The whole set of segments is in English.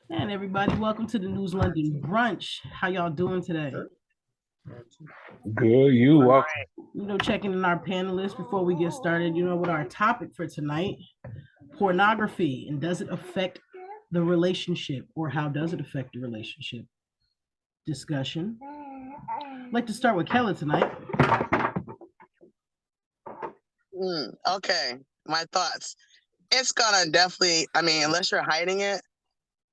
And everybody, welcome to the News London brunch. How y'all doing today? Good, you welcome. Checking in our panelists before we get started. What our topic for tonight? Pornography, and does it affect the relationship, or how does it affect the relationship? Discussion. I'd like to start with Kelly tonight. Okay, my thoughts. It's gonna definitely, I mean, unless you're hiding it,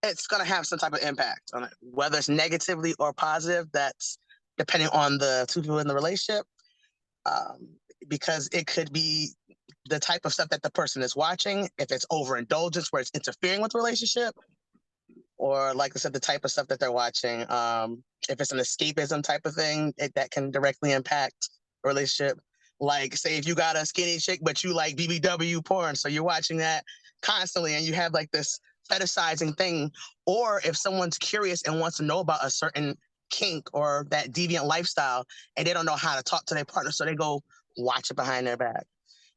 it's gonna have some type of impact on it, whether it's negatively or positive. That's depending on the two people in the relationship, um, because it could be the type of stuff that the person is watching. If it's overindulgence, where it's interfering with the relationship, or like I said, the type of stuff that they're watching. If it's an escapism type of thing, that can directly impact a relationship. Like, say, if you got a skinny chick, but you like BBW porn, so you're watching that constantly, and you have like this fetishizing thing. Or if someone's curious and wants to know about a certain kink or that deviant lifestyle, and they don't know how to talk to their partner, so they go watch it behind their back,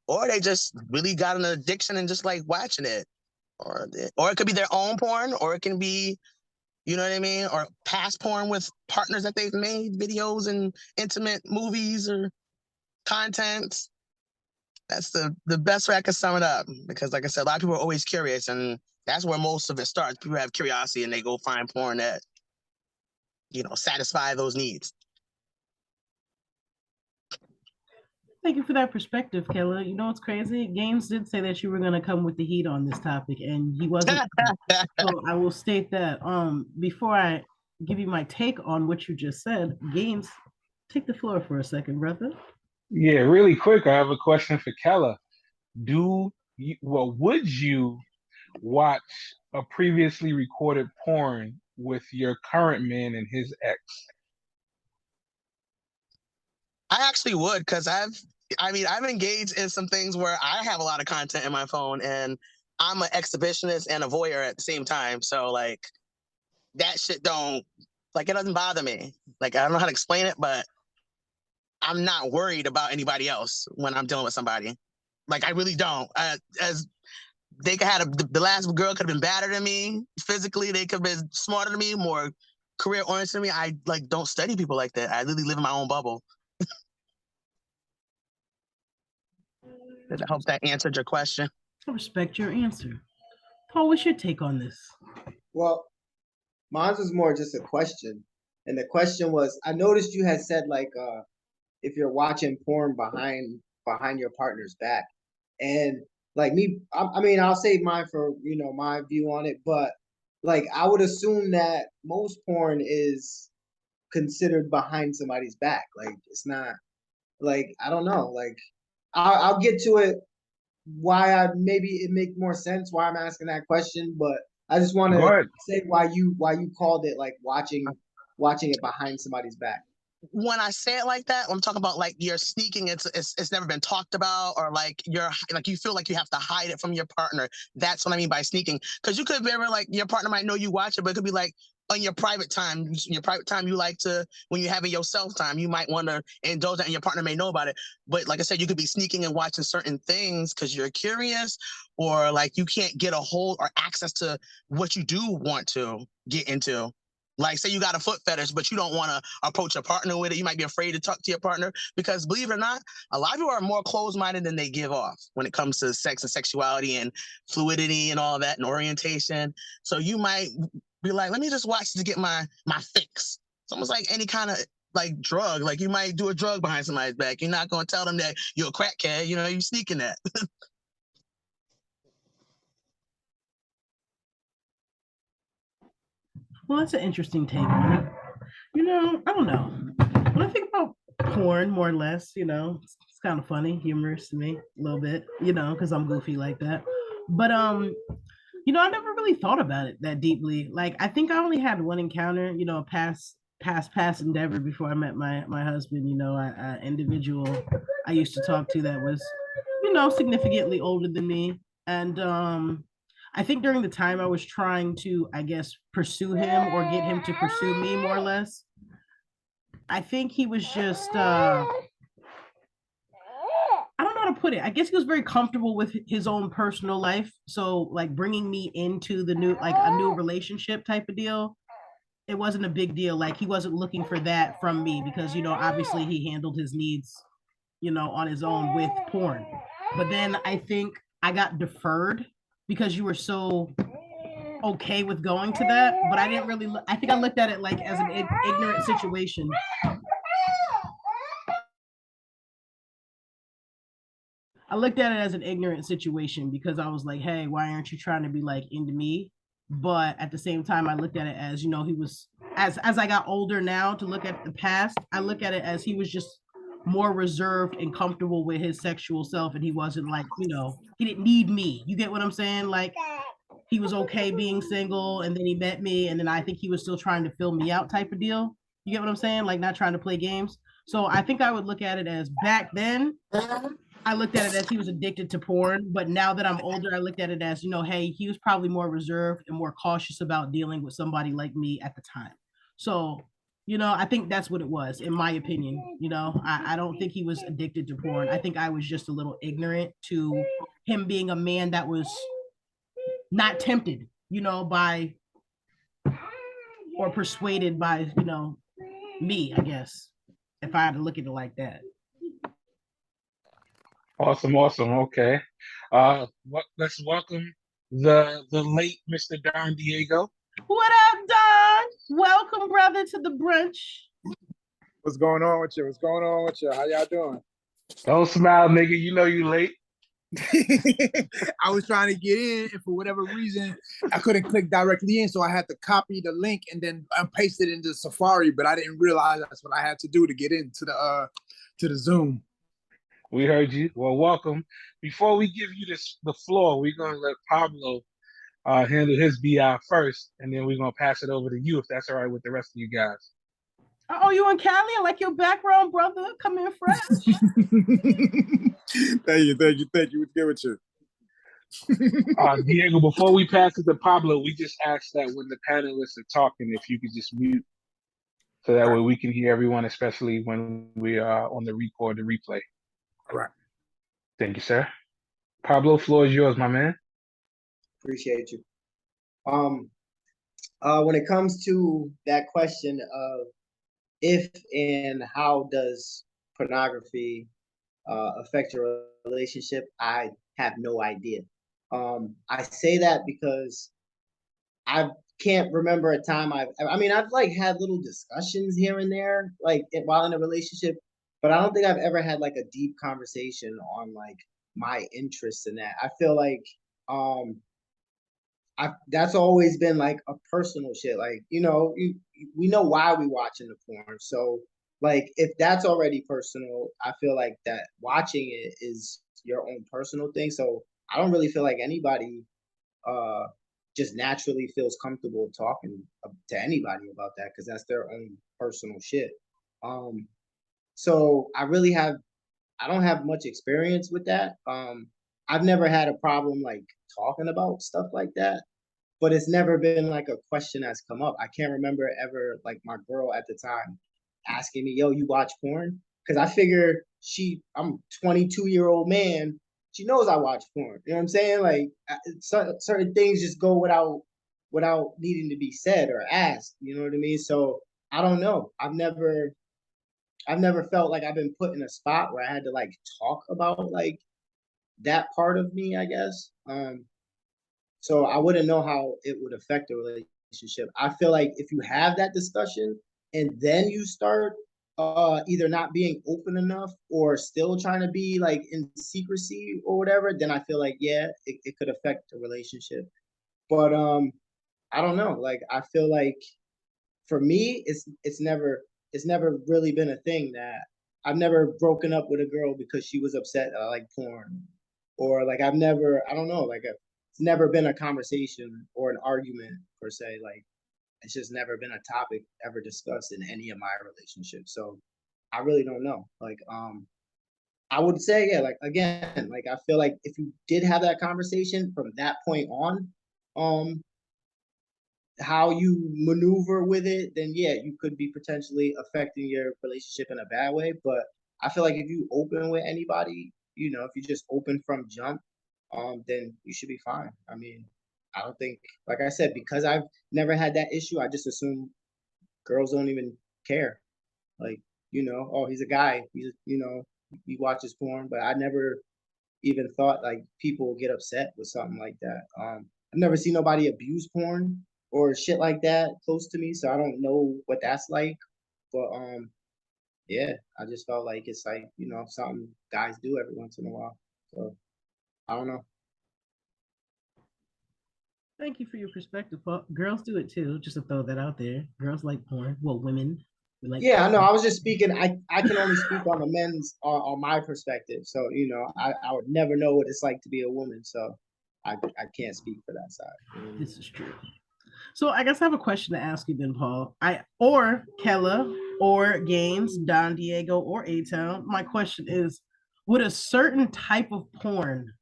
or they just really got an addiction and just like watching it, or it could be their own porn, or it can be, you know what I mean, or past porn with partners that they've made videos and intimate movies or contents. That's the best way I can sum it up, because like I said, a lot of people are always curious, and that's where most of it starts. People have curiosity and they go find porn that, satisfy those needs. Thank you for that perspective, Kelly. You know what's crazy? Games did say that you were going to come with the heat on this topic, and he wasn't. So I will state that before I give you my take on what you just said. Games, take the floor for a second, brother. Yeah, really quick, I have a question for Kella. Would you watch a previously recorded porn with your current man and his ex? I actually would, because I've engaged in some things where I have a lot of content in my phone, and I'm an exhibitionist and a voyeur at the same time. So like, that shit don't, like, it doesn't bother me. Like, I don't know how to explain it, but I'm not worried about anybody else when I'm dealing with somebody. Like, I really don't. As they could have the last girl could have been better than me physically. They could have been smarter than me, more career oriented than me. I like don't study people like that. I literally live in my own bubble. I hope that answered your question. I respect your answer. Paul, what's your take on this? Well, mine was more just a question. And the question was, I noticed you had said like if you're watching porn behind your partner's back. And like me, I mean, I'll save mine for, my view on it, but like I would assume that most porn is considered behind somebody's back. Like it's not like I don't know. Like I'll get to it why I maybe it make more sense why I'm asking that question, but I just want Go to ahead. say why you called it like watching it behind somebody's back. When I say it like that, I'm talking about like you're sneaking. It's never been talked about, or like you're like you feel like you have to hide it from your partner. That's what I mean by sneaking. Because you could be ever like your partner might know you watch it, but it could be like on your private time. Your private time, you like to when you're having your self time, you might want to indulge that, and your partner may know about it. But like I said, you could be sneaking and watching certain things because you're curious, or like you can't get a hold or access to what you do want to get into. Like, say you got a foot fetish, but you don't want to approach a partner with it. You might be afraid to talk to your partner because, believe it or not, a lot of people are more closed minded than they give off when it comes to sex and sexuality and fluidity and all that and orientation. So you might be like, let me just watch to get my fix. It's almost like any kind of like drug. Like, you might do a drug behind somebody's back. You're not going to tell them that you're a crackhead. You're sneaking that. Well, that's an interesting take on it. I don't know. When I think about porn, more or less, it's kind of funny, humorous to me, a little bit, because I'm goofy like that. But I never really thought about it that deeply. Like, I think I only had one encounter, a past endeavor before I met my husband. Individual I used to talk to that was, significantly older than me, and I think during the time I was trying to, I guess, pursue him or get him to pursue me more or less. I think he was just I don't know how to put it. I guess he was very comfortable with his own personal life. So like bringing me into the new, like a new relationship type of deal, it wasn't a big deal. Like he wasn't looking for that from me because, obviously he handled his needs, on his own with porn. But then I think I got deferred because you were so okay with going to that. But I didn't really, I think I looked at it like as an ignorant situation. I looked at it as an ignorant situation because I was like, hey, why aren't you trying to be like into me? But at the same time, I looked at it as, he was as I got older now to look at the past, I look at it as he was just more reserved and comfortable with his sexual self. And he wasn't like, he didn't need me. You get what I'm saying? Like he was okay being single and then he met me. And then I think he was still trying to fill me out type of deal. You get what I'm saying? Like not trying to play games. So I think I would look at it as back then, I looked at it as he was addicted to porn, but now that I'm older, I looked at it as, hey, he was probably more reserved and more cautious about dealing with somebody like me at the time. So, I think that's what it was, in my opinion. I don't think he was addicted to porn. I think I was just a little ignorant to him being a man that was not tempted, by or persuaded by, me, I guess, if I had to look at it like that. Awesome, awesome. Okay. Let's welcome the late Mr. Don Diego. What up, Don? Welcome, brother, to the brunch. What's going on with you? What's going on with you? How y'all doing? Don't smile, nigga. You know you late. I was trying to get in, and for whatever reason, I couldn't click directly in, so I had to copy the link and then paste it into Safari. But I didn't realize that's what I had to do to get into the Zoom. We heard you. Well, welcome. Before we give you the floor, we're gonna let Pablo handle his BI first, and then we're gonna pass it over to you if that's all right with the rest of you guys. Oh, you in Cali? I like your background, brother. Come in fresh. Thank you. What's good with you? Diego, before we pass it to Pablo, we just asked that when the panelists are talking, if you could just mute so that way we can hear everyone, especially when we are on the replay. All right. Thank you, sir. Pablo, floor is yours, my man. Appreciate you. When it comes to that question of if and how does pornography affect your relationship, I have no idea. I say that because I can't remember a time I've like had little discussions here and there, like while in a relationship, but I don't think I've ever had like a deep conversation on like my interests in that. I feel like that's always been like a personal shit. Like, we know why we watching the porn. So like if that's already personal, I feel like that watching it is your own personal thing. So I don't really feel like anybody just naturally feels comfortable talking to anybody about that because that's their own personal shit. So I don't have much experience with that. I've never had a problem like talking about stuff like that, but it's never been like a question that's come up. I can't remember ever like my girl at the time asking me, "Yo, you watch porn?" Because I figure I'm 22-year-old man. She knows I watch porn. You know what I'm saying? Like certain things just go without needing to be said or asked. You know what I mean? So I don't know. I've never felt like I've been put in a spot where I had to like talk about like that part of me, I guess. So I wouldn't know how it would affect the relationship. I feel like if you have that discussion and then you start either not being open enough or still trying to be like in secrecy or whatever, then I feel like it could affect the relationship. But I don't know. Like I feel like for me, it's never really been a thing that I've never broken up with a girl because she was upset that I like porn, or like I don't know, like it's never been a conversation or an argument per se. Like it's just never been a topic ever discussed in any of my relationships. So I really don't know. Like I would say like again, like I feel like if you did have that conversation from that point on, how you maneuver with it, then you could be potentially affecting your relationship in a bad way. But I feel like if you open with anybody you know, if you just open from jump, then you should be fine. I mean, I don't think, like I said, because I've never had that issue, I just assume girls don't even care. Like, you know, oh, he's a guy. He's, you know, he watches porn, but I never even thought like people get upset with something like that. I've never seen nobody abuse porn or shit like that close to me, so I don't know what that's like. But yeah, I just felt like it's like, you know, something guys do every once in a while. So I don't know. Thank you for your perspective, Paul. Girls do it too, just to throw that out there. Girls like porn. Well, women we like. Yeah, I know. I was just speaking. I can only speak on the men's on my perspective. So you know, I would never know what it's like to be a woman. So I can't speak for that side. This is true. So I guess I have a question to ask you then, Paul. I or Kella or Gaines, Don Diego or A Town. My question is, would a certain type of porn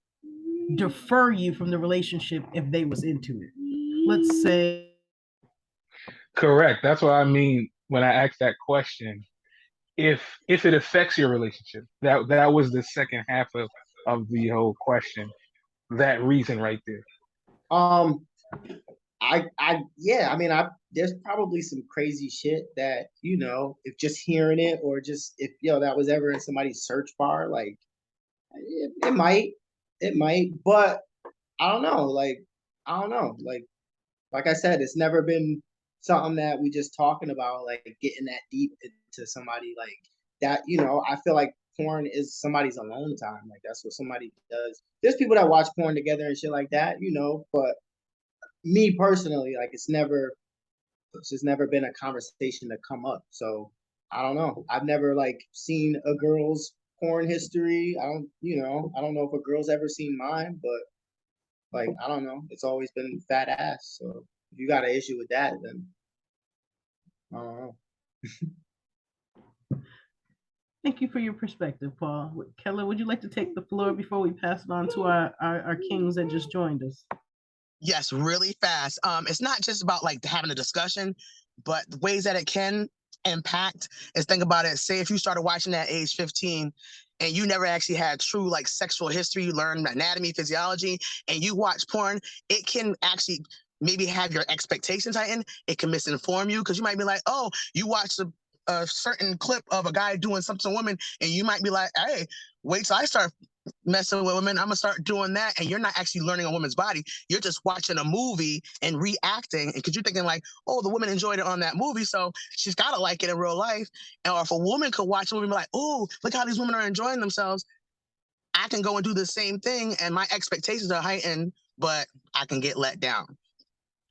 defer you from the relationship if they was into it? Let's say. Correct. That's what I mean when I asked that question. If it affects your relationship, that was the second half of the whole question. That reason right there. Um, yeah. I mean, there's probably some crazy shit that, you know, if just hearing it or just if that was ever in somebody's search bar, like it might, but I don't know. Like I don't know. Like I said, it's never been something that we just talking about, like getting that deep into somebody like that. You know, I feel like porn is somebody's alone time. Like that's what somebody does. There's people that watch porn together and shit like that, you know, but me personally, like it's just never been a conversation to come up. So I don't know. I've never like seen a girl's porn history. I don't know if a girl's ever seen mine, but like, I don't know. It's always been fat ass. So if you got an issue with that, then I don't know. Thank you for your perspective, Paul. Keller, would you like to take the floor before we pass it on to our kings that just joined us? Yes, really fast. It's not just about like having a discussion, but the ways that it can impact is think about it. Say if you started watching at age 15 and you never actually had true like sexual history, you learned anatomy, physiology, and you watch porn, it can actually maybe have your expectations heightened. It can misinform you because you might be like, oh, you watched a certain clip of a guy doing something to a woman, and you might be like, hey, wait till I start messing with women, I'm gonna start doing that. And you're not actually learning a woman's body. You're just watching a movie and reacting. And because you're thinking like, oh, the woman enjoyed it on that movie, so she's gotta like it in real life. Or if a woman could watch a movie and be like, oh, look how these women are enjoying themselves, I can go and do the same thing and my expectations are heightened, but I can get let down.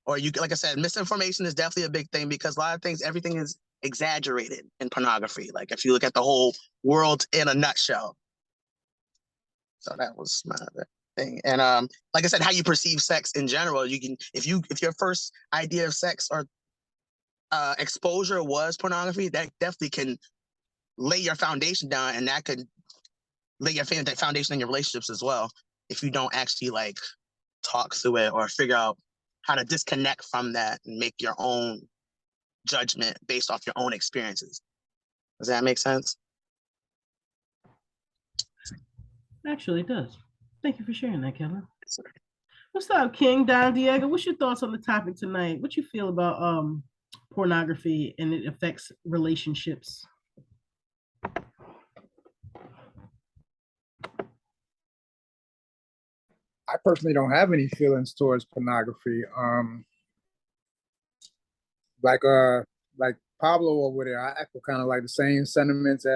Or you, like I said, misinformation is definitely a big thing because a lot of things, everything is exaggerated in pornography. Like if you look at the whole world in a nutshell. So that was my other thing. And like I said, how you perceive sex in general, you can if your first idea of sex or exposure was pornography, that definitely can lay your foundation down, and that could lay your foundation in your relationships as well. If you don't actually like talk through it or figure out how to disconnect from that and make your own judgment based off your own experiences. Does that make sense? Actually, it does. Thank you for sharing that, Keller. What's up, King Don Diego? What's your thoughts on the topic tonight? What you feel about pornography and it affects relationships? I personally don't have any feelings towards pornography. Like Pablo over there, I echo kind of like the same sentiments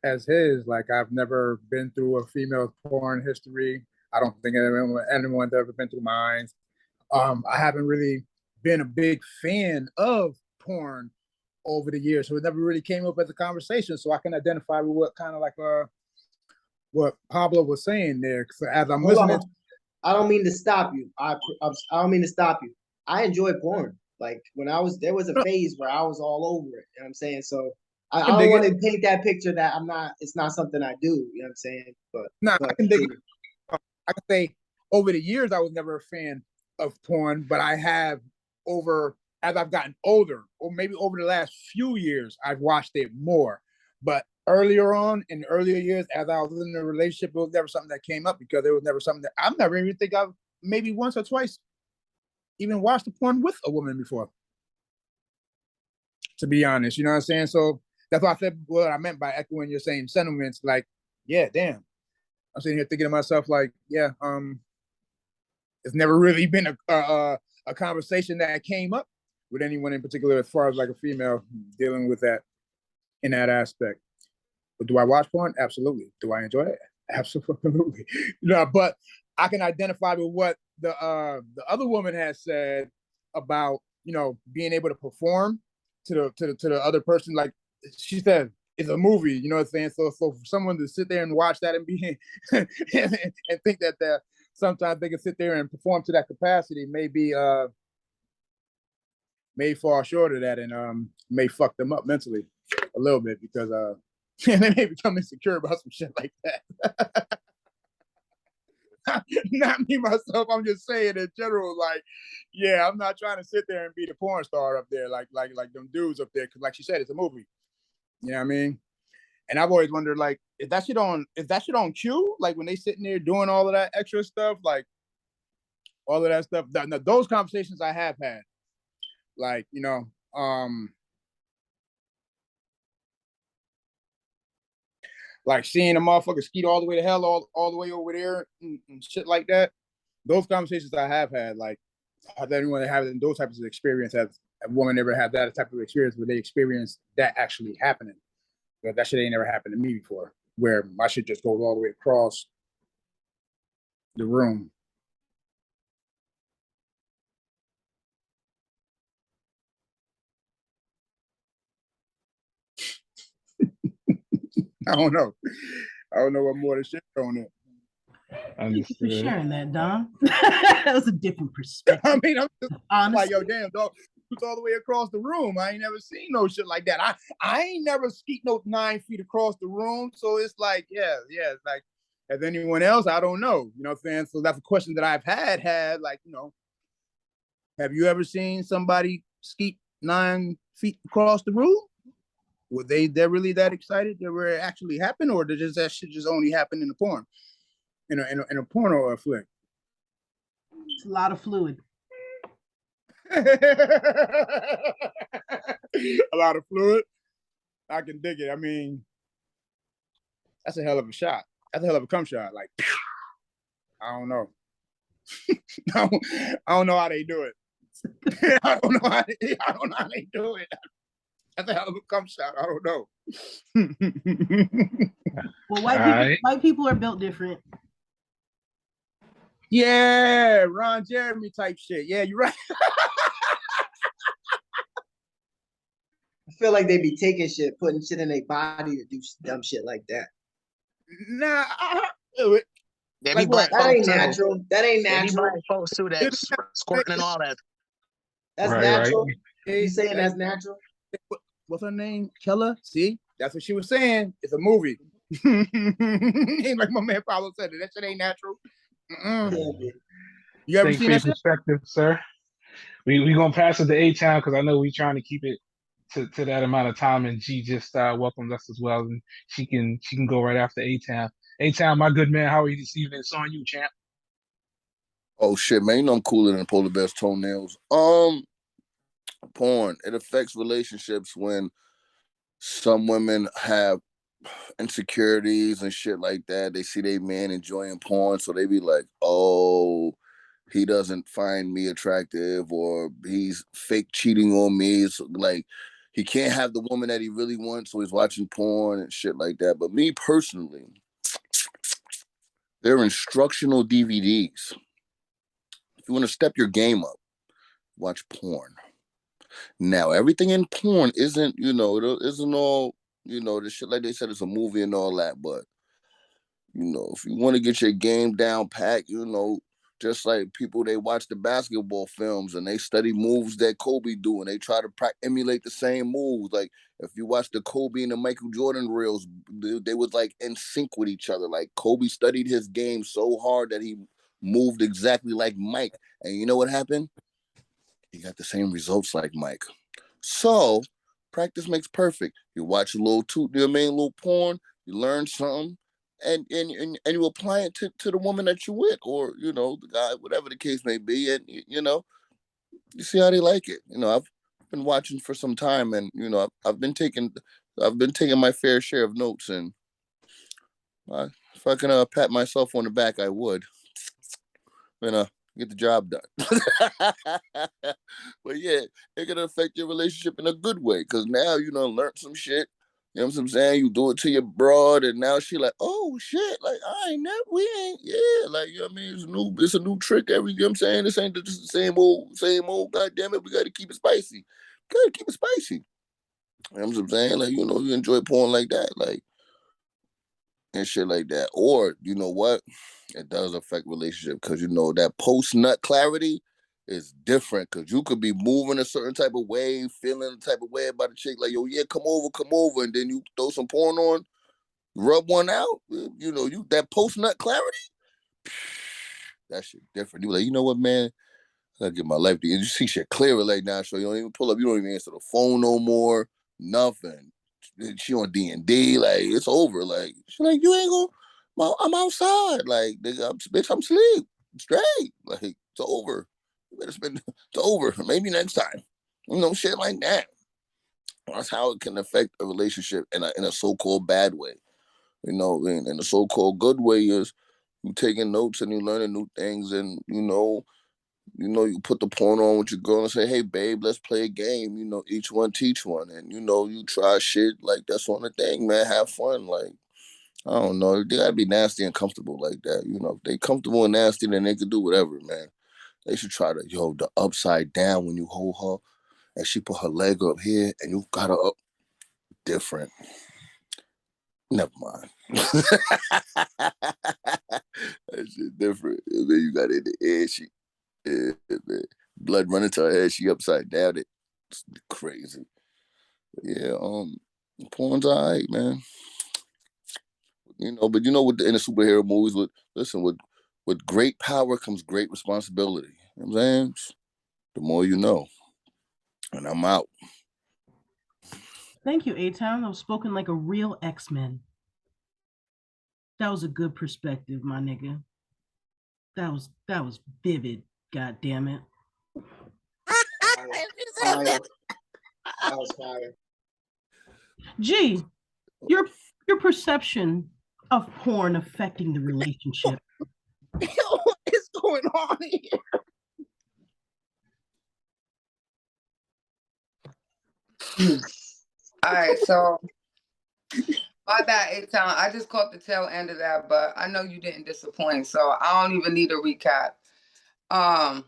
as his. Like I've never been through a female porn anymore. I don't think anyone's ever been through mine. I haven't really been a big fan of porn over the years, so it never really came up as a conversation. So I can identify with what kind of like what Pablo was saying there. So as I'm listening, I don't mean to stop you. I don't mean to stop you. I enjoy porn. Like when there was a phase where I was all over it. You know what I'm saying? So I don't want to paint that picture that it's not something I do. You know what I'm saying? But no, I can dig it. I can say over the years I was never a fan of porn, but I have as I've gotten older, or maybe over the last few years, I've watched it more. But earlier on in earlier years, as I was in a relationship, it was never something that came up because it was never something that I've never even think I've maybe once or twice even watched a porn with a woman before. To be honest, you know what I'm saying? So that's why I said what I meant by echoing your same sentiments. Like, yeah, damn. I'm sitting here thinking to myself, like, yeah, it's never really been a conversation that came up with anyone in particular, as far as like a female dealing with that in that aspect. But do I watch porn? Absolutely. Do I enjoy it? Absolutely. No, but I can identify with what the other woman has said about, you know, being able to perform to the other person. Like she said, it's a movie, you know what I'm saying? So for someone to sit there and watch that and be and think that sometimes they can sit there and perform to that capacity may fall short of that and may fuck them up mentally a little bit because they may become insecure about some shit like that. Not me myself. I'm just saying in general, like, yeah, I'm not trying to sit there and be the porn star up there, like them dudes up there, because like she said, it's a movie. You know what I mean? And I've always wondered, like, is that shit on cue? Like when they sitting there doing all of that extra stuff, like all of that stuff. Those conversations I have had, like, you know, like seeing a motherfucker skeet all the way to hell, all the way over there, and shit like that. Those conversations I have had, like, has anyone having those types of experience? Has a woman ever had that type of experience where they experienced that actually happening? But that shit ain't never happened to me before, where my shit just goes all the way across the room. I don't know. I don't know what more to share on it. Thank you for sharing that, Dom. That was a different perspective. I mean, I'm just like, yo, damn, dog, it's all the way across the room. I ain't never seen no shit like that. I ain't never skeet no 9 feet across the room. So it's like, yeah, it's like, as anyone else, I don't know. You know what I'm saying? So that's a question that I've had, like, you know, have you ever seen somebody skeet 9 feet across the room? Were they're really that excited that were it actually happened, or did that shit just only happen in the porn? In a porno or a flick? It's a lot of fluid. A lot of fluid. I can dig it. I mean, that's a hell of a shot. That's a hell of a cum shot. Like, I don't know. I don't know how they do it. I don't know how they do it. That's a hell of a cum shot. I don't know. Well, white people are built different. Yeah, Ron Jeremy type shit. Yeah, you're right. I feel like they be taking shit, putting shit in their body to do dumb shit like that. Nah, do it. They be like, black that ain't too. natural. That ain't They be natural. black folks too that squirting and all that. That's Right, natural. right. You saying that's natural? What's her name? Keller? See? That's what she was saying. It's a movie. Like my man Paulo said, that shit ain't natural. You ever seen that shit? Perspective, sir. We gonna pass it to A-Town because I know we trying to keep it to that amount of time, and G just welcomed us as well, and she can go right after A-Town. A-Town, my good man, how are you this evening? It's on you, champ. Oh shit, man! You know I'm cooler than polar bear's toenails. Porn, it affects relationships when some women have insecurities and shit like that. They see their man enjoying porn, so they be like, "Oh, he doesn't find me attractive, or he's fake cheating on me." It's like he can't have the woman that he really wants, so he's watching porn and shit like that. But me personally, they're instructional DVDs. If you want to step your game up, watch porn. Now, everything in porn isn't, it isn't all, the shit like they said it's a movie and all that. But, if you want to get your game down pat, just like people, they watch the basketball films and they study moves that Kobe do and they try to emulate the same moves. Like, if you watch the Kobe and the Michael Jordan reels, they was like in sync with each other. Like, Kobe studied his game so hard that he moved exactly like Mike. And you know what happened? He got the same results like Mike. So Practice makes perfect. You watch a little little porn, you learn something, and you apply it to the woman that you're with, or the guy, whatever the case may be, and you see how they like it. I've been watching for some time, and I've been taking my fair share of notes, and if I can pat myself on the back, I would. Get the job done. But yeah, it can affect your relationship in a good way, because now learn some shit. You know what I'm saying? You do it to your broad, and now she like, oh shit, like I ain't never, we ain't, yeah, like I mean, it's a new trick every. You know what I'm saying? This ain't just the same old. God damn it, we got to keep it spicy. Gotta keep it spicy. You know what I'm saying? Like you enjoy porn like that, like and shit like that. Or you know what? It does affect relationship, because that post nut clarity is different, because you could be moving a certain type of way, feeling a type of way about a chick, like, yo, yeah, come over, and then you throw some porn on, rub one out, you that post nut clarity, that shit different. You like, you know what, man? I gotta get my life together. You see shit clearer like now, so you don't even pull up, you don't even answer the phone no more, nothing. She on D&D, like it's over. Like she like, you ain't gonna. Well, I'm outside, like nigga, bitch, I'm asleep, straight. Like it's over. You better spend. It's over. Maybe next time. Shit like that. That's how it can affect a relationship in a so-called bad way. In a so-called good way is you taking notes and you learning new things, and you put the porn on with your girl and say, hey, babe, let's play a game. Each one teach one. And, you try shit. Like, that's on the thing, man. Have fun. Like, I don't know. They got to be nasty and comfortable like that. If they comfortable and nasty, then they can do whatever, man. They should try the upside down when you hold her and she put her leg up here and you got her up different. Never mind. That shit different. And then you got it in the air. Man. Blood running to her head. She upside down. It's crazy. But yeah, porn's alright, man. But in the superhero movies, with great power comes great responsibility. You know what I'm saying? The more you know. And I'm out. Thank you, A-Town. That was spoken like a real X-Men. That was a good perspective, my nigga. That was vivid. God damn it. Fire. That was fire. G, your perception of porn affecting the relationship. What is going on here? All right, so my bad, A-Town. I just caught the tail end of that, but I know you didn't disappoint, so I don't even need a recap. Um,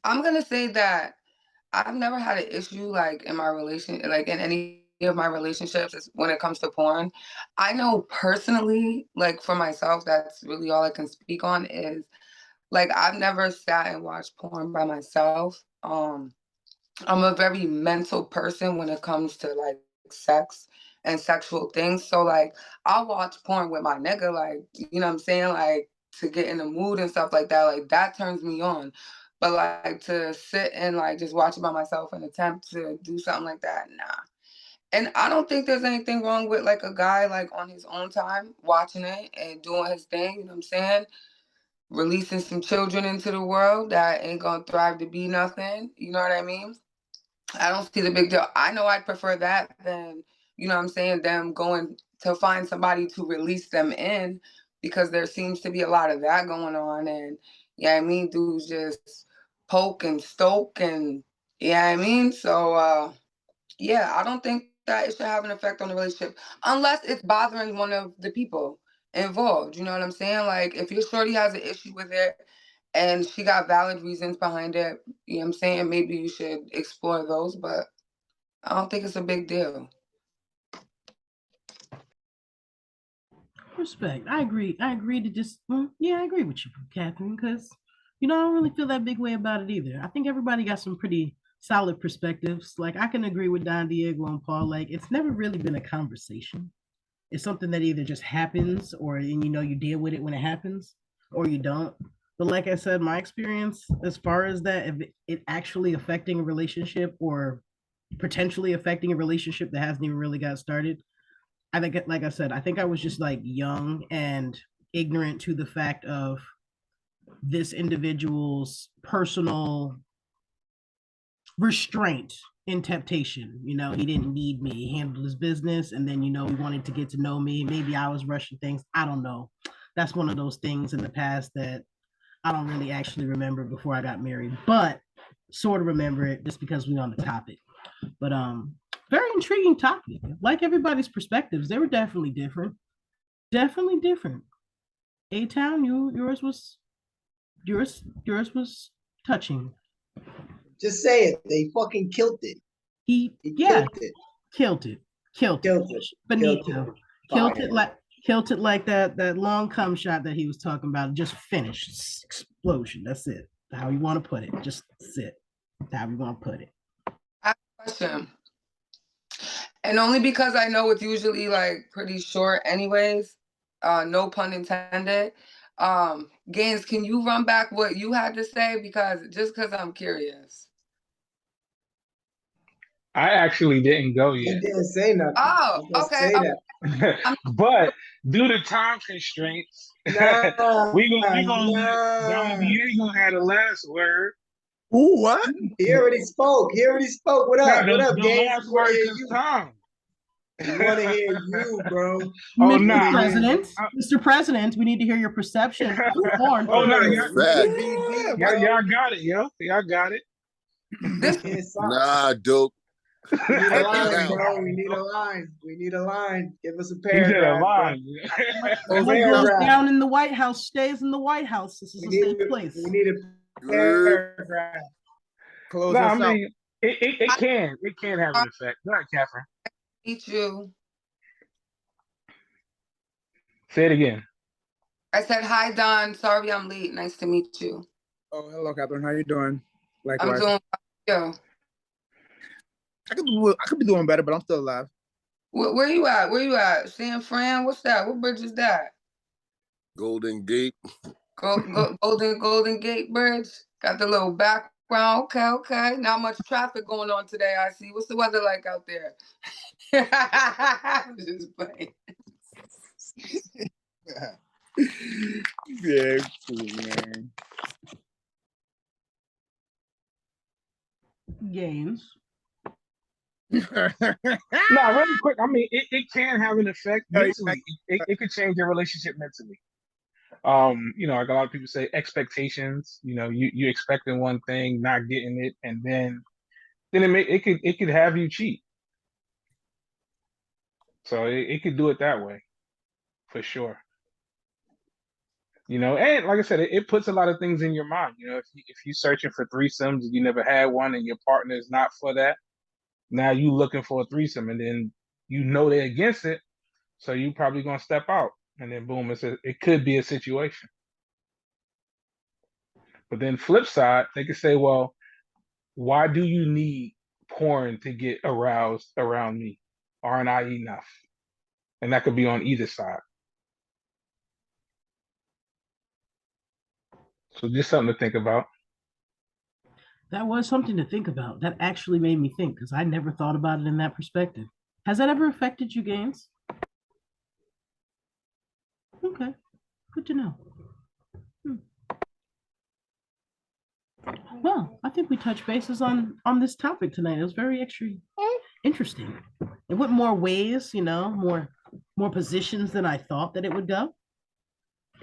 I'm gonna say that I've never had an issue like in my relation, like in any of my relationships when it comes to porn. I know personally, like for myself, that's really all I can speak on is like I've never sat and watched porn by myself. I'm a very mental person when it comes to like sex and sexual things. So like I'll watch porn with my nigga, like, you know what I'm saying? Like to get in the mood and stuff like that. Like that turns me on. But like to sit and like just watch it by myself and attempt to do something like that, nah. And I don't think there's anything wrong with like a guy like on his own time watching it and doing his thing, you know what I'm saying? Releasing some children into the world that ain't gonna thrive to be nothing. You know what I mean? I don't see the big deal. I know I'd prefer that than, you know what I'm saying, them going to find somebody to release them in, because there seems to be a lot of that going on. And yeah, I mean, dudes just poke and stoke and yeah, I mean, so yeah, I don't think that it should have an effect on the relationship unless it's bothering one of the people involved. You know what I'm saying? Like if your shorty has an issue with it and she got valid reasons behind it, you know what I'm saying? Maybe you should explore those, but I don't think it's a big deal. Respect. I agree. I agree to just, yeah, I agree with you, Catherine, because, I don't really feel that big way about it either. I think everybody got some pretty solid perspectives. Like, I can agree with Don Diego and Paul. Like, it's never really been a conversation. It's something that either just happens or, and you deal with it when it happens or you don't. But like I said, my experience as far as that, if it actually affecting a relationship or potentially affecting a relationship that hasn't even really got started. I think, like I said, I think I was just like young and ignorant to the fact of this individual's personal restraint in temptation. You know, he didn't need me. He handled his business, and then, you know, he wanted to get to know me. Maybe I was rushing things. I don't know. That's one of those things in the past that I don't really actually remember before I got married, but sort of remember it just because we're on the topic. But very intriguing topic. Like everybody's perspectives, they were definitely different. Definitely different. A Town, yours was touching. Just say it. They fucking killed it. He Killed it. killed it. Killed it. Killed it. Benito. Killed Fire. it like that long cum shot that he was talking about. Just finished. Explosion. That's it. How you want to put it. Just sit. How you want to put it. I have a question. And only because I know it's usually like pretty short anyways, no pun intended. Gaines, can you run back what you had to say? Because I'm curious. I actually didn't go He yet. didn't say nothing. Oh, okay. But due to time constraints, Nah, we gonna let nah. Don Diego have the last word. Ooh, what? He already spoke. What up? Nah, What up, the Gaines? last We wanna word hear is you. Tom. We want to hear you, bro. Oh, Mr. nah. President, Mr. President, we need to hear your perception of porn. Oh, no, We y'all, need a Fact. BD, bro. y'all got it, yo. Y'all got it. This Hear something. Nah, dope. We need a Cut line, that out. bro. We need a line. We need a line. Give us a He said a paragraph, bro. line. What goes down in the White House stays in the White House. This is a safe place. We need a paragraph. Close No, I us out. mean, it can have an effect. Go ahead, Catherine. meet you. Say it again. I said, hi, Don. Sorry I'm late. Nice to meet you. Oh, hello, Catherine. How you doing? I'm Likewise. doing well. I could be doing better, but I'm still alive. Where you at? Where you at? San Fran? What's that? What bridge is that? Golden Gate. Golden Gate Bridge. Got the little background. Okay. Not much traffic going on today, I see. What's the weather like out there? I'm just playing. Yeah, cool, man. Games. No, really quick. I mean, it can have an effect mentally. It could change your relationship mentally. You know, like a lot of people say, expectations. You know, you expecting one thing, not getting it, and then it could have you cheat. So it could do it that way, for sure. You know, and like I said, it puts a lot of things in your mind. You know, if you're searching for threesomes and you never had one, and your partner is not for that, now you looking for a threesome, and then you know they're against it, so you probably gonna step out, and then boom, it could be a situation. But then flip side, they could say, well, why do you need porn to get aroused around me? Aren't I enough? And that could be on either side. So just something to think about. That was something to think about. That actually made me think because I never thought about it in that perspective. Has that ever affected you, Gaines? Okay, good to know. Well, I think we touched bases on this topic tonight. It was very interesting. It went more ways, you know, more positions than I thought that it would go.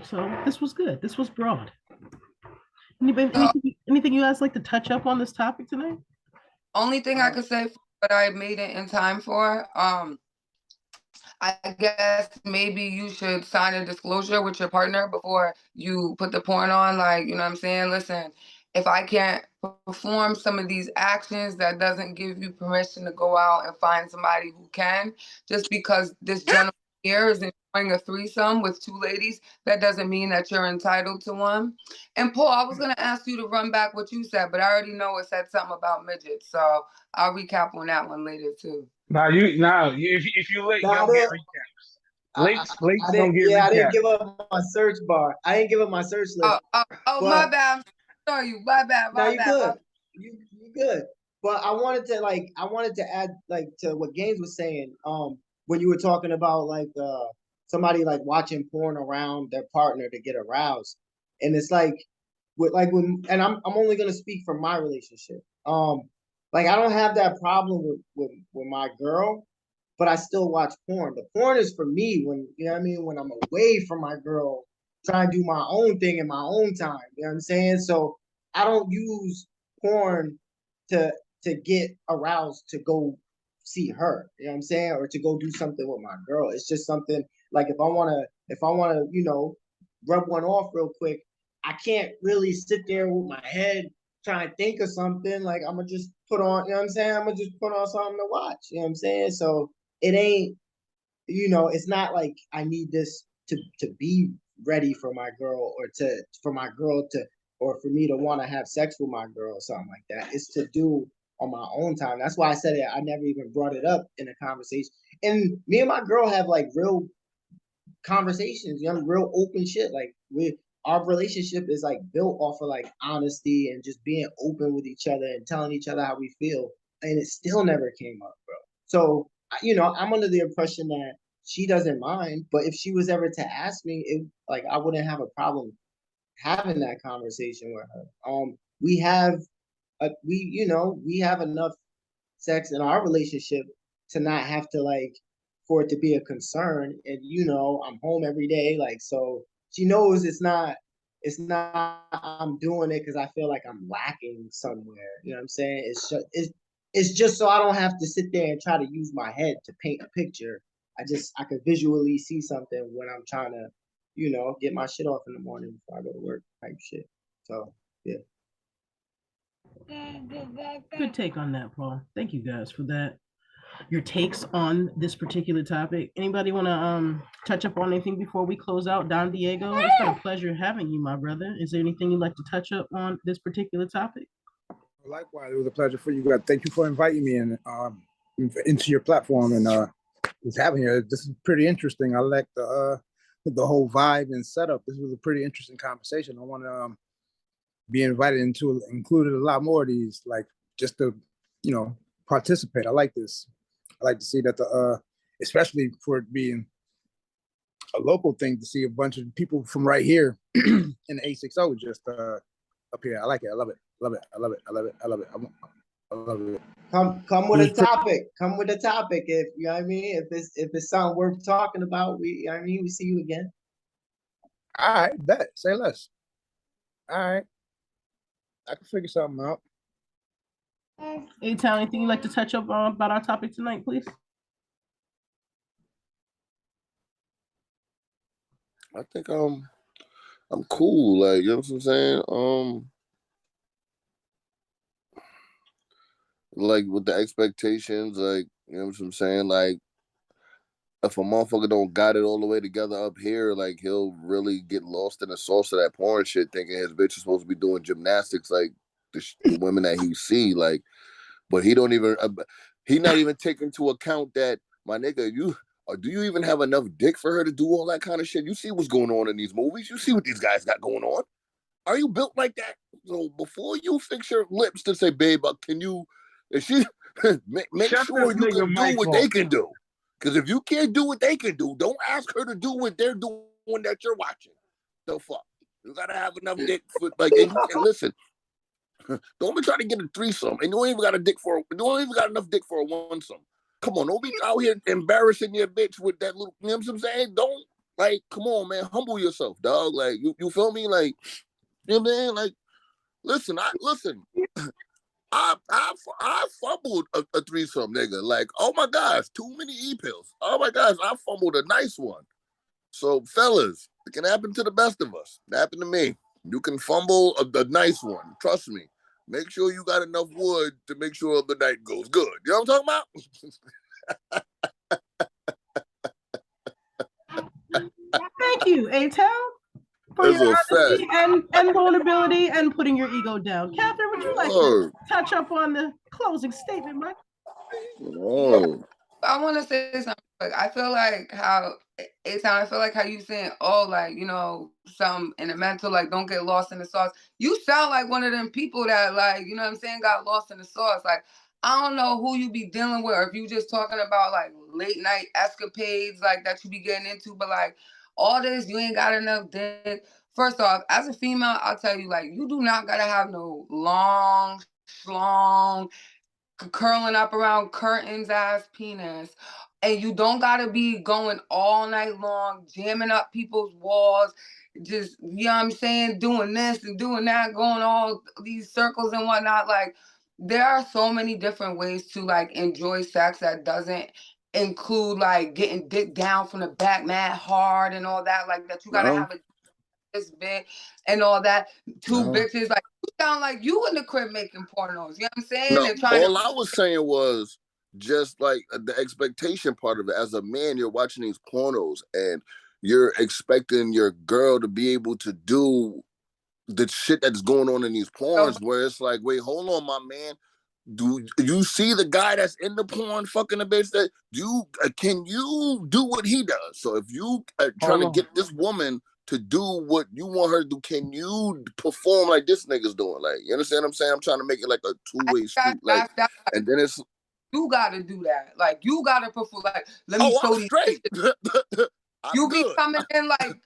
So this was good. This was broad. Anything you guys like to touch up on this topic tonight? Only thing I could say but I made it in time for, I guess maybe you should sign a disclosure with your partner before you put the porn on. Like, you know what I'm saying? Listen, if I can't perform some of these actions, that doesn't give you permission to go out and find somebody who can. Just because this gentleman here is enjoying a threesome with two ladies, that doesn't mean that you're entitled to one. And Paul, I was going to ask you to run back what you said, but I already know it said something about midgets. So I'll recap on that one later too. If you late, you don't get recaps. Late don't get recaps. I didn't give up my search bar. I didn't give up my search list. Oh, my bad. I'm sorry you. My bad. No, you good. You good. But I wanted to add like to what Gaines was saying. When you were talking about like somebody like watching porn around their partner to get aroused, and it's like and I'm only gonna speak from my relationship. Like I don't have that problem with my girl, but I still watch porn. The porn is for me when you know what I mean when I'm away from my girl, trying to do my own thing in my own time. You know what I'm saying? So I don't use porn to get aroused to go see her. You know what I'm saying? Or to go do something with my girl. It's just something like if I wanna, rub one off real quick, I can't really sit there with my head trying to think of something. Like I'm gonna just put on, you know what I'm saying? I'm gonna just put on something to watch. You know what I'm saying? So it ain't, it's not like I need this to be ready for my girl or for my girl to or for me to want to have sex with my girl or something like that. It's to do on my own time. That's why I said it. I never even brought it up in a conversation. And me and my girl have like real conversations, real open shit. Like our relationship is like built off of like honesty and just being open with each other and telling each other how we feel. And it still never came up, bro. So, I'm under the impression that she doesn't mind, but if she was ever to ask me, I wouldn't have a problem having that conversation with her. We have enough sex in our relationship to not have to like for it to be a concern. And I'm home every day, like so she knows it's not I'm doing it because I feel like I'm lacking somewhere. You know what I'm saying? It's just so I don't have to sit there and try to use my head to paint a picture. I could visually see something when I'm trying to, get my shit off in the morning before I go to work type shit. So yeah. Good take on that, Paul. Thank you guys for that. Your takes on this particular topic. Anybody want to touch up on anything before we close out? Don Diego, it's been a pleasure having you, my brother. Is there anything you'd like to touch up on this particular topic? Likewise, it was a pleasure for you guys. Thank you for inviting me into your platform and just having here. This is pretty interesting. I like the whole vibe and setup. This was a pretty interesting conversation. I want to be included a lot more of these, like just to participate. I like this. I like to see that especially for it being a local thing, to see a bunch of people from right here in the 860 just up here. I like it. I love it. Love it. I love it. I love it. I love it. I love it. Come with a topic. Come with a topic. If you know what I mean. If it's something worth talking about, we see you again. All right, bet. Say less. All right, I can figure something out. A-Town, anything you'd like to touch up on about our topic tonight, please? I think I'm cool. Like, you know what I'm saying? Like with the expectations, like, you know what I'm saying? Like, if a motherfucker don't got it all the way together up here, like he'll really get lost in the sauce of that porn shit, thinking his bitch is supposed to be doing gymnastics like the women that he see, like, but he don't even he not even taking into account that, my nigga, do you even have enough dick for her to do all that kind of shit? You see what's going on in these movies. You see what these guys got going on. Are you built like that? So before you fix your lips to say, babe, can you? If she make sure you can do what they can do. Because if you can't do what they can do, don't ask her to do what they're doing that you're watching. The fuck, you gotta have enough dick for like. And listen, don't be trying to get a threesome, and you don't even got enough dick for a one-some. Come on, don't be out here embarrassing your bitch with that little. You know what I'm saying? Don't, like, come on, man, humble yourself, dog. Like, you feel me? Like, you know what I'm saying? Like, listen. I fumbled a threesome, nigga. Like, oh my gosh, too many e-pills. Oh my gosh, I fumbled a nice one. So, fellas, it can happen to the best of us. It happened to me. You can fumble a nice one. Trust me. Make sure you got enough wood to make sure the night goes good. You know what I'm talking about? Thank you, A-Town, for That's your honesty and vulnerability and putting your ego down. Catherine, would you like to touch up on the closing statement, Mike? I want to say something. I feel like how it sound. I feel like how you saying, oh, like, you know, some in the mental, like, don't get lost in the sauce. You sound like one of them people that, like, you know what I'm saying, got lost in the sauce. Like, I don't know who you be dealing with, or if you just talking about like late night escapades, like that you be getting into, but like all this, you ain't got enough dick. First off, as a female, I'll tell you, like, you do not gotta have no long, long, curling up around curtains ass penis. And you don't gotta be going all night long, jamming up people's walls, just, you know what I'm saying, doing this and doing that, going all these circles and whatnot. Like, there are so many different ways to like enjoy sex that doesn't include like getting dick down from the back mad hard and all that. Like that you gotta No, have a this big and all that. Two no, bitches, like you sound like you in the crib making pornos, you know what I'm saying? no. And trying to All I was saying was just like the expectation part of it. As a man, you're watching these pornos and you're expecting your girl to be able to do the shit that's going on in these porns, where it's like, wait, hold on, my man. Do you see the guy that's in the porn fucking the bitch? That you can you do what he does? So if you are trying to get this woman to do what you want her to do, can you perform like this nigga's doing? Like, you understand what I'm saying? I'm trying to make it like a two-way street. Like, and then it's you gotta do that. Like you gotta perform. Like let me oh, show I'm these. straight. You be good. coming in like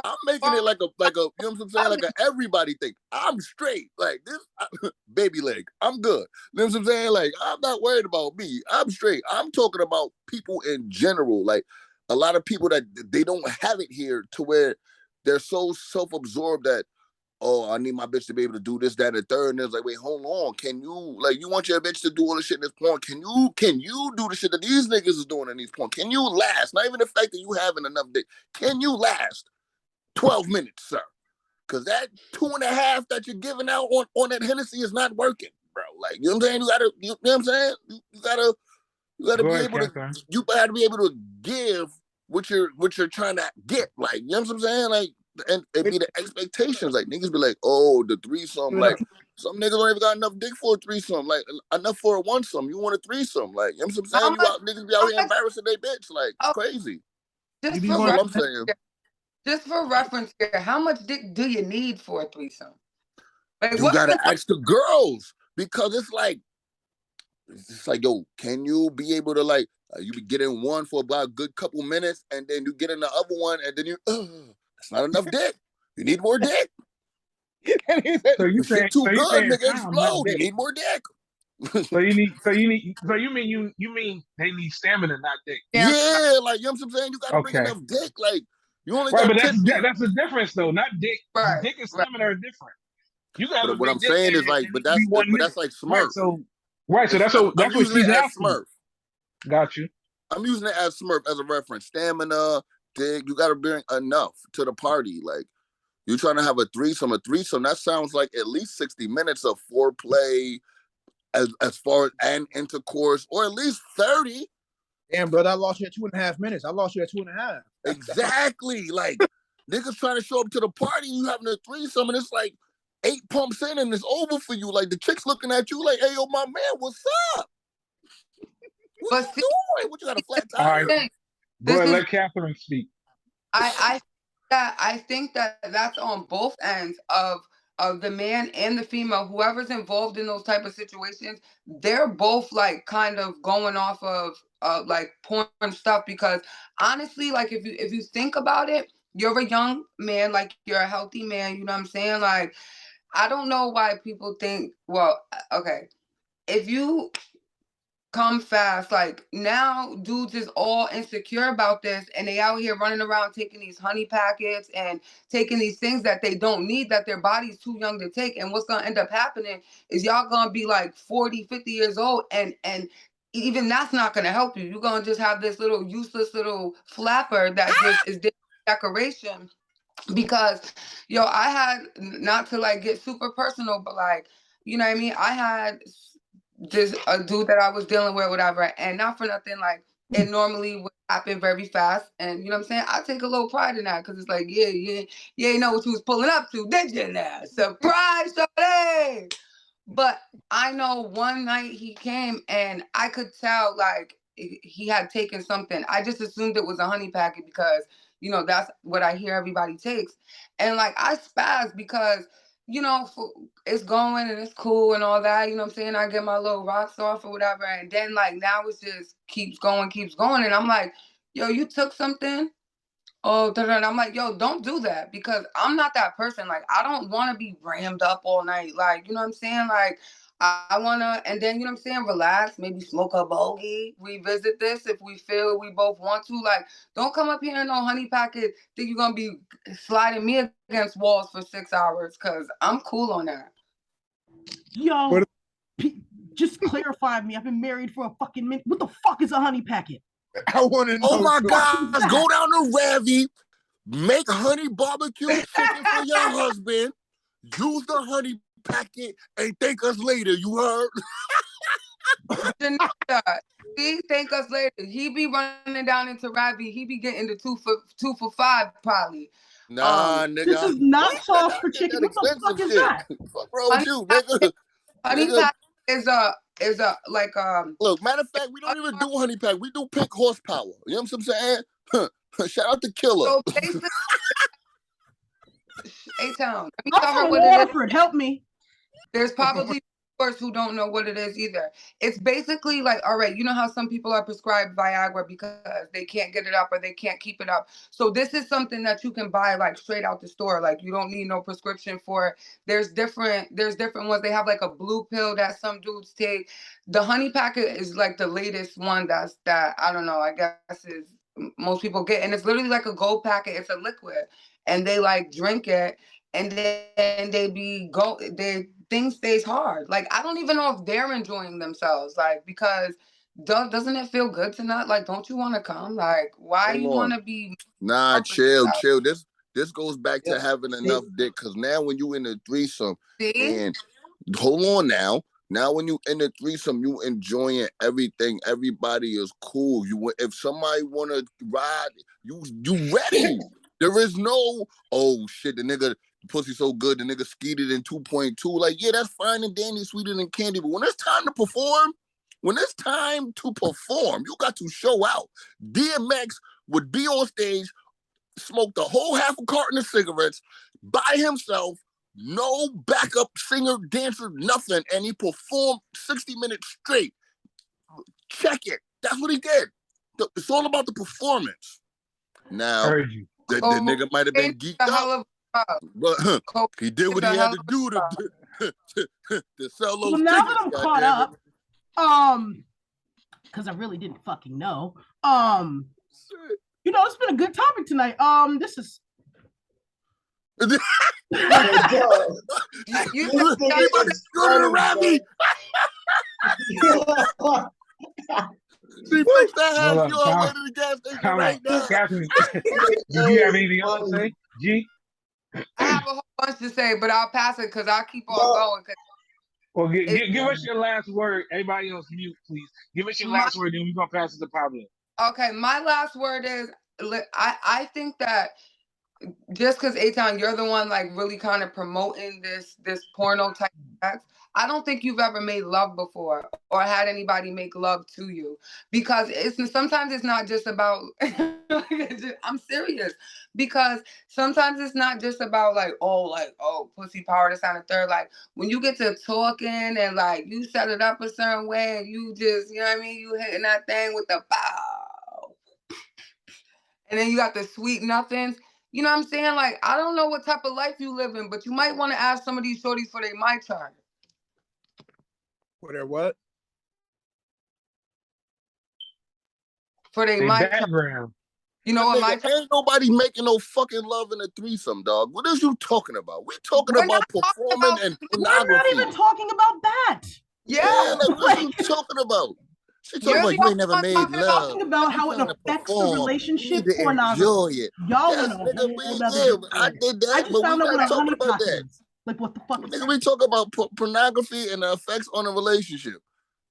I'm making it like a you know what I'm saying, like a everybody thing. I'm straight, like this baby leg. I'm good. You know what I'm saying? Like I'm not worried about me. I'm straight. I'm talking about people in general. Like a lot of people that they don't have it here to where they're so self-absorbed that oh, I need my bitch to be able to do this, that, and the third. And it's like, wait, hold on. Can you like you want your bitch to do all the shit in this porn? Can you do the shit that these niggas is doing in these porn? Can you last? Not even the fact that you having enough dick. Can you last 12 minutes, sir? Because that 2.5 that you're giving out on that Hennessy is not working, bro. Like, you know what I'm saying? You know what I'm saying? You gotta Go be ahead, able Catherine. you gotta be able to give what you're trying to get. Like, you know what I'm saying? Like, and it be the expectations. Like, niggas be like, oh, the threesome. Like, some niggas don't even got enough dick for a threesome. Like, enough for a one-some. You want a threesome. Like, you know what I'm saying? Niggas be out here embarrassing their bitch. Like, it's crazy. just That's all I'm saying. just for reference here, how much dick do you need for a threesome? Like, You gotta ask the girls because it's like, yo, can you be able to like, you be getting one for about a good couple minutes, and then you get in the other one, and then that's not enough dick. You need more dick. So you The saying shit too good, nigga, time, not explode. You dick. need more dick. So you mean they need stamina, not dick. Yeah, like, you know what I'm saying? You gotta bring Okay. enough dick. Like, you only Right, got but 10 dick. that's the difference though, not dick. Right, Dick and stamina are different. You can have a But what big I'm dick saying and is like, it but needs to be 1 minute. that's like Right, Smurf. so that's I'm what using it she's as asking. Smurf. Got you. I'm using it as Smurf as a reference. Stamina, dick. You gotta bring enough to the party. Like, you're trying to have a threesome. A threesome, that sounds like at least 60 minutes of foreplay as far as and intercourse, or at least 30. Damn, brother, I lost you at 2.5 minutes. I lost you at 2.5. Exactly. Like, niggas trying to show up to the party, you having a threesome, and it's like 8 pumps in and it's over for you. Like, the chick's looking at you like, hey, yo, my man, what's up? What you doing? What, you got a flat tire? All right. Go ahead, let Catherine speak. I think that that's on both ends of the man and the female, whoever's involved in those type of situations. They're both like kind of going off of like porn stuff, because honestly, like if you think about it, you're a young man, like you're a healthy man, you know what I'm saying? Like, I don't know why people think, well, okay, if you come fast. Like now dudes is all insecure about this, and they out here running around taking these honey packets and taking these things that they don't need, that their body's too young to take. And what's gonna end up happening is y'all gonna be like 40, 50 years old, and even that's not gonna help you. You're gonna just have this little useless little flapper that just is decoration. Because I had, not to like get super personal, but like, you know what I mean, I had this a dude that I was dealing with, whatever, and not for nothing, like it normally would happen very fast, and you know what I'm saying, I take a little pride in that, because it's like, yeah, you ain't know what you was pulling up to, did you? Now surprise, shorty. But I know one night he came and I could tell, like, he had taken something. I just assumed it was a honey packet because, you know, that's what I hear everybody takes. And like I spazzed because, you know, it's going and it's cool and all that. You know what I'm saying? I get my little rocks off or whatever. And then like now it's just keeps going. And I'm like, yo, you took something? Oh, and I'm like, yo, don't do that because I'm not that person. Like, I don't want to be rammed up all night. Like, you know what I'm saying? Like, I want to, and then, you know what I'm saying? Relax, maybe smoke a bogey, revisit this if we feel we both want to. Like, don't come up here in no honey packet, think you're going to be sliding me against walls for 6 hours because I'm cool on that. Yo, just clarify me. I've been married for a fucking minute. What the fuck is a honey packet? I want to know. Oh my gosh, go down to Ravi, make honey barbecue chicken for your husband, use the honey packet, and thank us later. You heard? See, thank us later. He be running down into Ravi. He be getting the two for $5 probably. Nah, nigga. This is not sauce for chicken. What the fuck is that? Fuck wrong with you, nigga? Honey pack is a like Look, matter of fact, we don't even do honey pack. We do pink horsepower. You know what I'm saying? Shout out to Killer. So basically, A-Town. I'm from Waterford. Help me. There's probably viewers who don't know what it is either. It's basically like, all right, you know how some people are prescribed Viagra because they can't get it up or they can't keep it up. So this is something that you can buy like straight out the store. Like you don't need no prescription for it. There's different ones. They have like a blue pill that some dudes take. The honey packet is like the latest one that I don't know, I guess is most people get. And it's literally like a gold packet. It's a liquid. And they like drink it and then they things stays hard. Like I don't even know if they're enjoying themselves. Like because doesn't it feel good to not like? Don't you want to come? Like why you want to be? Nah, chill. This goes back to having enough dick. Because now when you in a threesome, and hold on now. Now when you in a threesome, you enjoying everything. Everybody is cool. If somebody want to ride, you ready. There is no, oh shit, the nigga pussy so good, the nigga skeeted in 2.2. Like, yeah, that's fine and dandy, sweeter than candy. But when it's time to perform, you got to show out. DMX would be on stage, smoke the whole half a carton of cigarettes by himself, no backup singer, dancer, nothing, and he performed 60 minutes straight. Check it. That's what he did. It's all about the performance. Now, the nigga might have been geeked up, but he did what he had to do to sell those tickets. Now tickets, that I'm caught up, because I really didn't fucking know. You know, it's been a good topic tonight. This is. You See, fix that house you all at the gas station right now. Catherine, do you have anything else to say? G? I have a whole bunch to say, but I'll pass it because I'll keep on going. Well, give us your last word. Everybody else mute, please. Give us your last word, then we're going to pass it to Pablo. Okay, my last word is, I think that just because A-Town, you're the one like really kind of promoting this porno type of sex, I don't think you've ever made love before or had anybody make love to you, because sometimes it's not just about I'm serious, because sometimes it's not just about like pussy power, this and the third. Like when you get to talking and like you set it up a certain way and you just, you know what I mean, you hitting that thing with the bow, and then you got the sweet nothings. You know what I'm saying? Like, I don't know what type of life you live in, but you might want to ask some of these shorties for their my turn. For their what? For their my background. You know what my ain't nobody making no fucking love in a threesome, dog. What is you talking about? We're talking about performing and pornography. We're not even talking about that. Yeah. Like, what are you talking about? She's talking about you ain't never made love. Talking about how it affects the relationship. Pornography. Enjoy it. Y'all yes, nigga, I did that. I just found out what a honey pot is. Like what the fuck? Nigga, we talk about pornography and the effects on a relationship,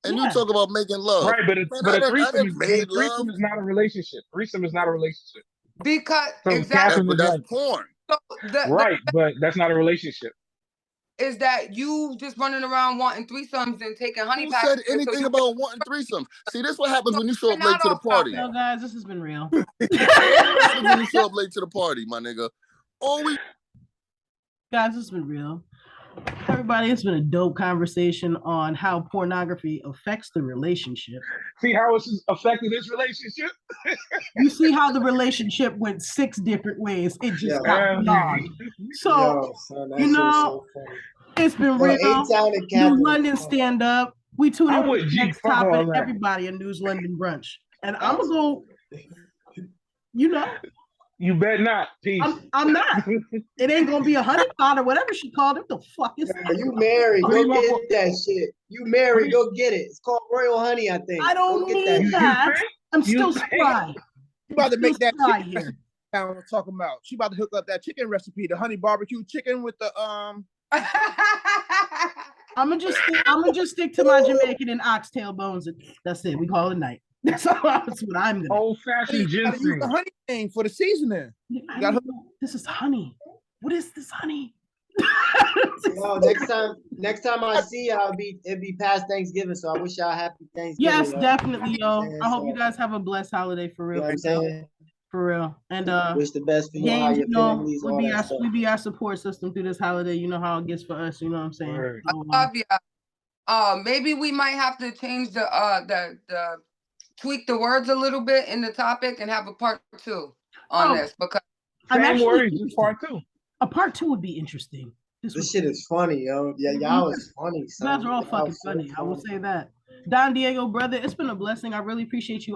and you talk about making love. Right, but a threesome is not a relationship. Threesome is not a relationship. Because so exactly, that's porn. So but that's not a relationship. is that you just running around wanting threesomes and taking honey Who packs. said anything about wanting threesomes? See, this what happens when you show up late to the party. No, guys, this has been real. What happens when you show up late to the party, my nigga? Always. Guys, this has been real. Everybody, it's been a dope conversation on how pornography affects the relationship. See how it's affected this relationship? You see how the relationship went 6 different ways. It just got beyond. So, Yo, son, that you shit was know, so funny. it's been Yo, real. A-Town and New Catherine. London stand up. We tune in I'm for with the G. next Fuck all topic. that. Everybody in News London brunch, and I'm gonna go. You know, You bet not. Peace. I'm not. It ain't gonna be a honey pot or whatever she called it. What the fuck is that? You married, What go do you get want? that shit. You married, go get it. It's called Royal Honey, I think. I don't Go get that need shit. that. think? I'm You still think? spry. She about to make that Spry chicken here. recipe I'm talking about. She about to hook up that chicken recipe, the honey barbecue chicken with the I'm gonna just stick to my Jamaican and oxtail bones. And that's it. We call it night. That's what I'm gonna. Old fashioned you gotta use the ginseng. honey thing for the seasoning. I don't know. This is honey. What is this honey? Yo, next time I see y'all, it'd be past Thanksgiving. So I wish y'all happy Thanksgiving. Yes, yo. definitely, yo. Yeah, I hope so- you guys have a blessed holiday for You real. know what I'm saying? For real. And Wish the best for y'all, James, your you know, families, all that stuff. we be our support system through this holiday. You know how it gets for us. You know what I'm saying? Word. So, love ya. Maybe we might have to change the tweak the words a little bit in the topic and have a part 2 on this because I'm Same actually words, just interested. part 2. A part 2 would be interesting. This shit is funny, yo. Yeah, y'all was funny. You Son. guys are all Y'all fucking was so funny. I will say that. Don Diego, brother, it's been a blessing. I really appreciate you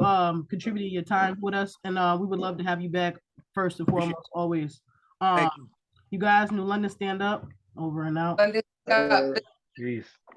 contributing your time with us, and we would love to have you back first and foremost, always. Thank you. You guys, New London, stand up. Over and out. London, Uh, Jeez.